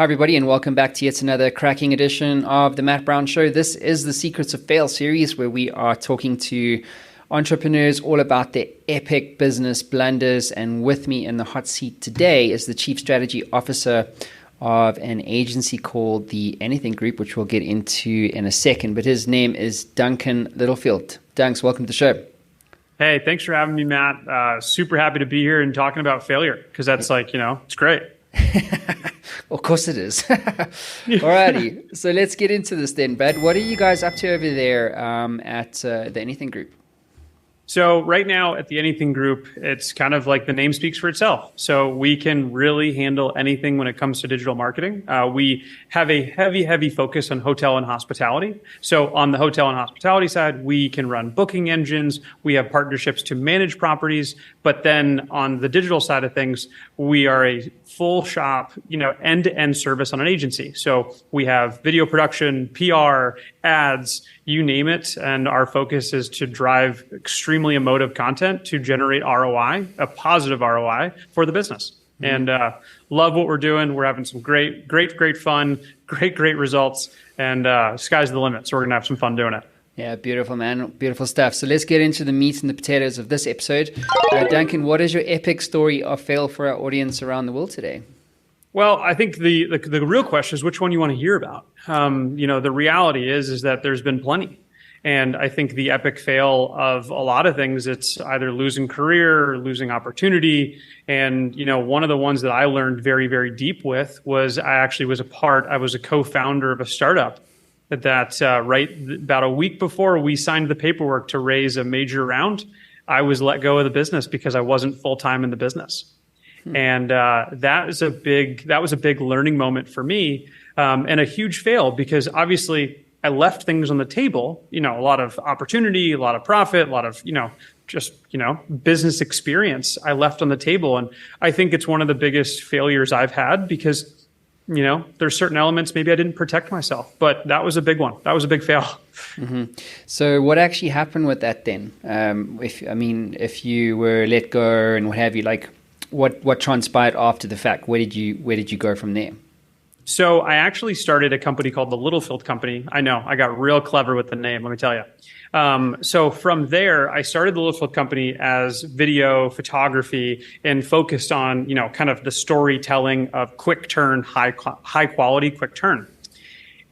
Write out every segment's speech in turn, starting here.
Hi, everybody, and welcome back to yet another cracking edition of The Matt Brown Show. This is the Secrets of Fail series where we are talking to entrepreneurs all about their epic business blunders. And with me in the hot seat today is the Chief Strategy Officer of an agency called the Anything Group, which we'll get into in a second. But his name is Duncan Littlefield. Dunks, welcome to the show. Hey, thanks for having me, Matt. Super happy to be here and talking about failure because that's it's great. Of course it is. Alrighty, so let's get into this then, Bud. What are you guys up to over there at the Anything Group? So right now at the Anything Group, it's kind of like the name speaks for itself. So we can really handle anything when it comes to digital marketing. We have a heavy focus on hotel and hospitality. So on the hotel and hospitality side, we can run booking engines. We have partnerships to manage properties. But then on the digital side of things, we are a full shop, end-to-end service on an agency. So we have video production, PR, ads, you name it. And our focus is to drive extremely emotive content to generate ROI, a positive ROI for the business. Mm-hmm. And love what we're doing. We're having some great fun, great results, and sky's the limit. So we're going to have some fun doing it. Yeah, beautiful, man. Beautiful stuff. So let's get into the meat and the potatoes of this episode. Duncan, what is your epic story of fail for our audience around the world today? Well, I think the real question is which one you want to hear about. The reality is that there's been plenty. And I think the epic fail of a lot of things, it's either losing career or losing opportunity. And, one of the ones that I learned very deep with was I was a co-founder of a startup that about a week before we signed the paperwork to raise a major round, I was let go of the business because I wasn't full-time in the business. And that was a big learning moment for me, and a huge fail because obviously I left things on the table, a lot of opportunity, a lot of profit, a lot of, business experience I left on the table. And I think it's one of the biggest failures I've had because, there's certain elements maybe I didn't protect myself, but that was a big one. That was a big fail. Mm-hmm. So what actually happened with that then? If you were let go and what have you, what transpired after the fact? Where did you go from there? So I actually started a company called the Littlefield Company. I know, I got real clever with the name, let me tell you. So from there, I started the Littlefield Company as video photography and focused on, kind of the storytelling of quick turn, high quality quick turn.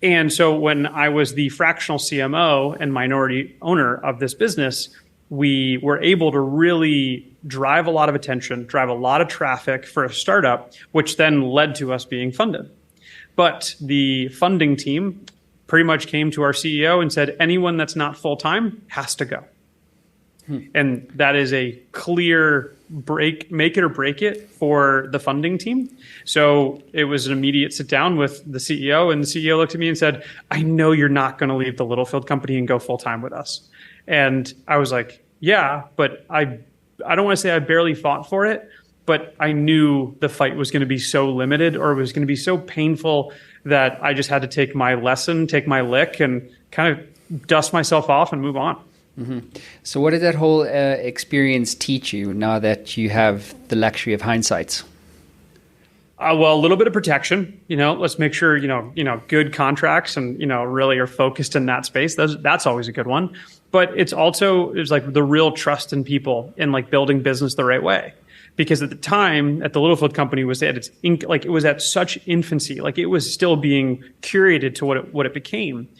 And so when I was the fractional CMO and minority owner of this business, we were able to really drive a lot of attention, drive a lot of traffic for a startup, which then led to us being funded. But the funding team pretty much came to our CEO and said, anyone that's not full-time has to go. And that is a clear make it or break it for the funding team. So it was an immediate sit down with the CEO, and the CEO looked at me and said, I know you're not going to leave the Littlefield Company and go full-time with us. And I was like, yeah, but I don't want to say I barely fought for it, but I knew the fight was going to be so limited or it was going to be so painful that I just had to take my lesson, take my lick, and kind of dust myself off and move on. Mm-hmm. So what did that whole experience teach you now that you have the luxury of hindsight? Well, a little bit of protection, let's make sure, good contracts and, really are focused in that space. That's always a good one. But it's like the real trust in people and like building business the right way. Because at the time, at the Littlefield Company was at it was at such infancy, like it was still being curated to what it became.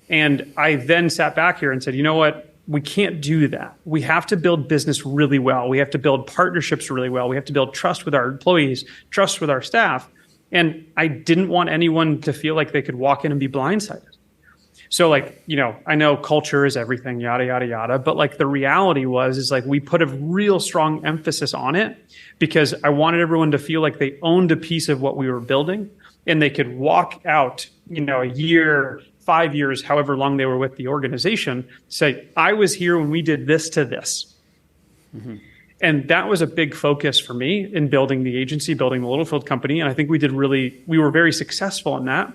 And I then sat back here and said, you know what? We can't do that. We have to build business really well. We have to build partnerships really well. We have to build trust with our employees, trust with our staff. And I didn't want anyone to feel like they could walk in and be blindsided. So I know culture is everything, yada, yada, yada. But the reality is we put a real strong emphasis on it because I wanted everyone to feel like they owned a piece of what we were building and they could walk out, a year, 5 years, however long they were with the organization, say, I was here when we did this to this. Mm-hmm. And that was a big focus for me in building the agency, building the Littlefield Company. And I think we were very successful in that.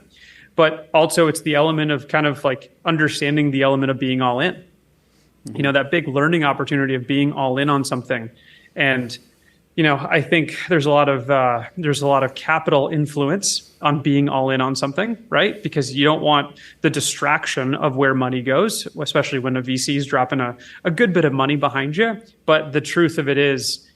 But also it's the element of kind of understanding the element of being all in. Mm-hmm. That big learning opportunity of being all in on something. And, I think there's a lot of capital influence on being all in on something, right? Because you don't want the distraction of where money goes, especially when a VC is dropping a good bit of money behind you. But the truth of it is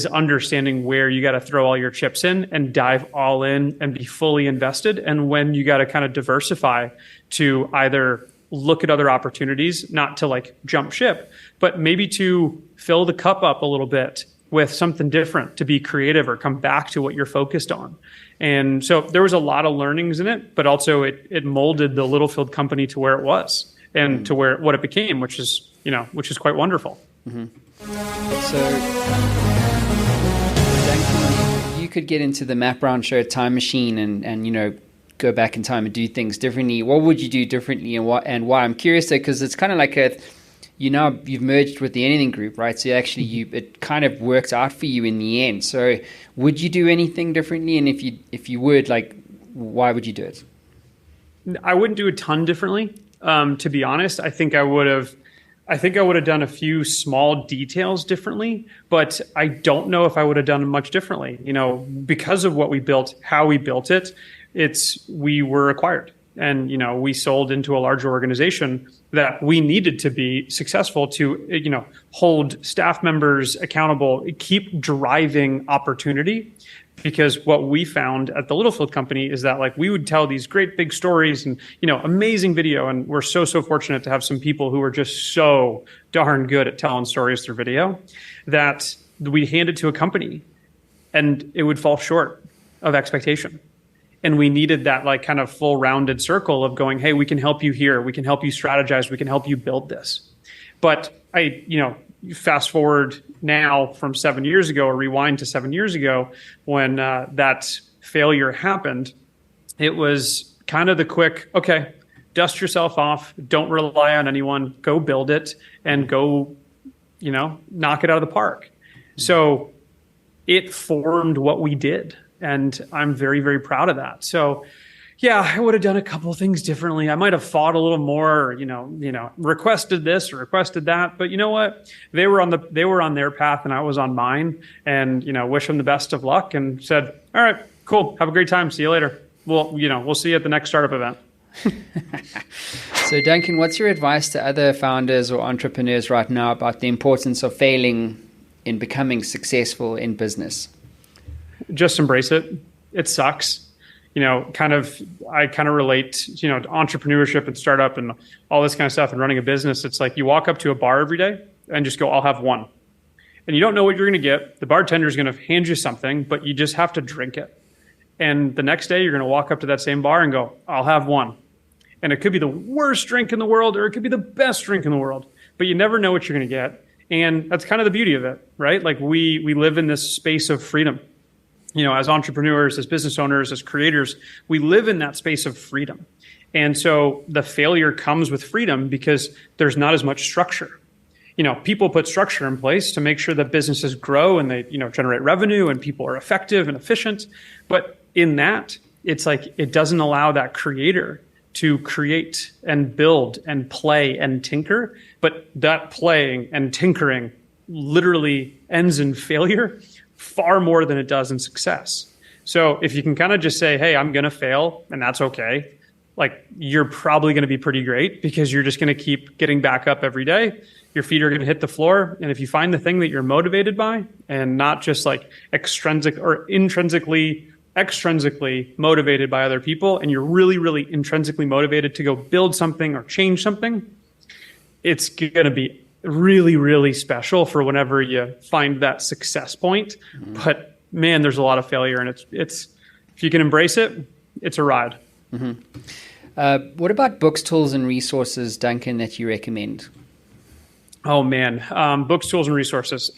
understanding where you got to throw all your chips in and dive all in and be fully invested, and when you got to kind of diversify to either look at other opportunities, not to like jump ship, but maybe to fill the cup up a little bit with something different, to be creative or come back to what you're focused on. And so there was a lot of learnings in it, but also it molded the Littlefield company to where it was and to what it became, which is quite wonderful. Mm-hmm. So Duncan, you could get into the Matt Brown Show time machine and go back in time and do things differently. What would you do differently, and why? I'm curious there, because it's kind of like you've merged with the Anything Group, right? So actually it kind of works out for you in the end. So would you do anything differently? And if you would, like, why would you do it? I wouldn't do a ton differently. To be honest, I think I would have done a few small details differently, but I don't know if I would have done much differently. Because of what we built, how we built it, we were acquired. And, we sold into a larger organization that we needed to be successful to, hold staff members accountable, keep driving opportunity. Because what we found at the Littlefield company is that, like, we would tell these great big stories and, amazing video. And we're so fortunate to have some people who are just so darn good at telling stories through video that we hand it to a company and it would fall short of expectation. And we needed that, like, kind of full rounded circle of going, hey, we can help you here. We can help you strategize. We can help you build this. But fast forward now from 7 years ago, or rewind to 7 years ago, when that failure happened, it was kind of the quick, okay, dust yourself off. Don't rely on anyone. Go build it and go, knock it out of the park. So it formed what we did. And I'm very, very proud of that. So, yeah, I would have done a couple of things differently. I might have fought a little more, requested this or requested that. But you know what? They were on their path and I was on mine. And wish them the best of luck and said, all right, cool, have a great time. See you later. We'll see you at the next startup event. So, Duncan, what's your advice to other founders or entrepreneurs right now about the importance of failing in becoming successful in business? Just embrace it. It sucks. I kind of relate, to entrepreneurship and startup and all this kind of stuff and running a business. It's like you walk up to a bar every day and just go, I'll have one. And you don't know what you're going to get. The bartender is going to hand you something, but you just have to drink it. And the next day you're going to walk up to that same bar and go, I'll have one. And it could be the worst drink in the world, or it could be the best drink in the world, but you never know what you're going to get. And that's kind of the beauty of it, right? Like we live in this space of freedom. As entrepreneurs, as business owners, as creators, we live in that space of freedom. And so the failure comes with freedom because there's not as much structure. People put structure in place to make sure that businesses grow and they, generate revenue and people are effective and efficient. But in that, it's like it doesn't allow that creator to create and build and play and tinker. But that playing and tinkering literally ends in failure far more than it does in success. So if you can kind of just say, hey, I'm going to fail and that's okay, like you're probably going to be pretty great because you're just going to keep getting back up every day. Your feet are going to hit the floor. And if you find the thing that you're motivated by and not just like extrinsic or extrinsically motivated by other people, and you're really, really intrinsically motivated to go build something or change something, it's going to be really, really special for whenever you find that success point. Mm-hmm. But man, there's a lot of failure, and it's if you can embrace it, it's a ride. Mm-hmm. What about books, tools, and resources, Duncan, that you recommend? Oh man, books, tools, and resources.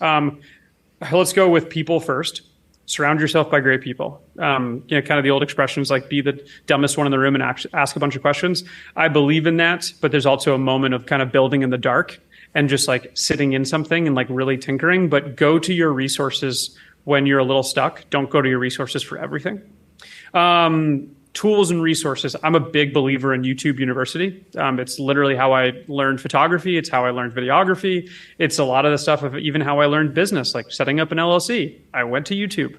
Let's go with people first. Surround yourself by great people. Kind of the old expressions like be the dumbest one in the room and ask a bunch of questions. I believe in that, but there's also a moment of kind of building in the dark and just like sitting in something and like really tinkering. But go to your resources when you're a little stuck. Don't go to your resources for everything. tools and resources, I'm a big believer in YouTube University. It's literally how I learned photography. It's how I learned videography. It's a lot of the stuff of even how I learned business, like setting up an LLC. I went to YouTube.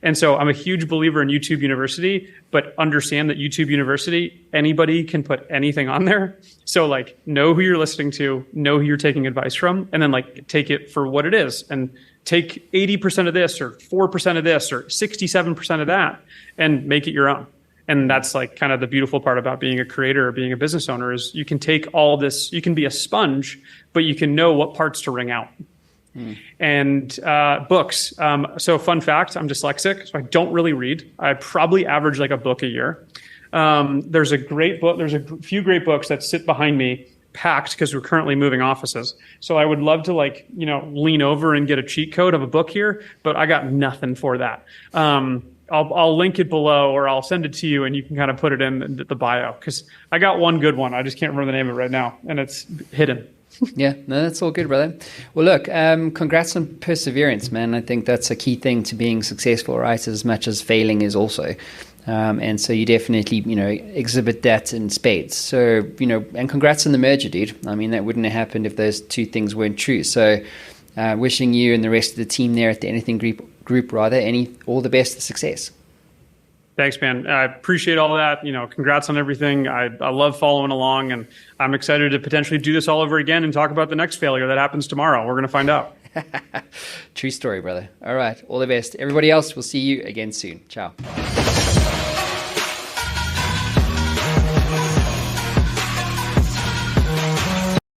And so I'm a huge believer in YouTube University, but understand that YouTube University, anybody can put anything on there. So like, know who you're listening to, know who you're taking advice from, and then like take it for what it is and take 80% of this or 4% of this or 67% of that and make it your own. And that's like kind of the beautiful part about being a creator or being a business owner is you can take all this, you can be a sponge, but you can know what parts to wring out. And books. So fun fact, I'm dyslexic, so I don't really read. I probably average like a book a year. There's a few great books that sit behind me packed because we're currently moving offices. So I would love to like, lean over and get a cheat code of a book here, but I got nothing for that. I'll link it below or I'll send it to you and you can kind of put it in the bio because I got one good one. I just can't remember the name of it right now and it's hidden. Yeah, no, that's all good, brother. Well, look, congrats on perseverance, man. I think that's a key thing to being successful, right? As much as failing is also. And so you definitely, exhibit that in spades. So, and congrats on the merger, dude. I mean, that wouldn't have happened if those two things weren't true. So wishing you and the rest of the team there at the Anything Group all the best of success. Thanks, man. I appreciate all that. Congrats on everything. I love following along, and I'm excited to potentially do this all over again and talk about the next failure that happens tomorrow. We're going to find out. True story, brother. All right. All the best. Everybody else, we'll see you again soon. Ciao.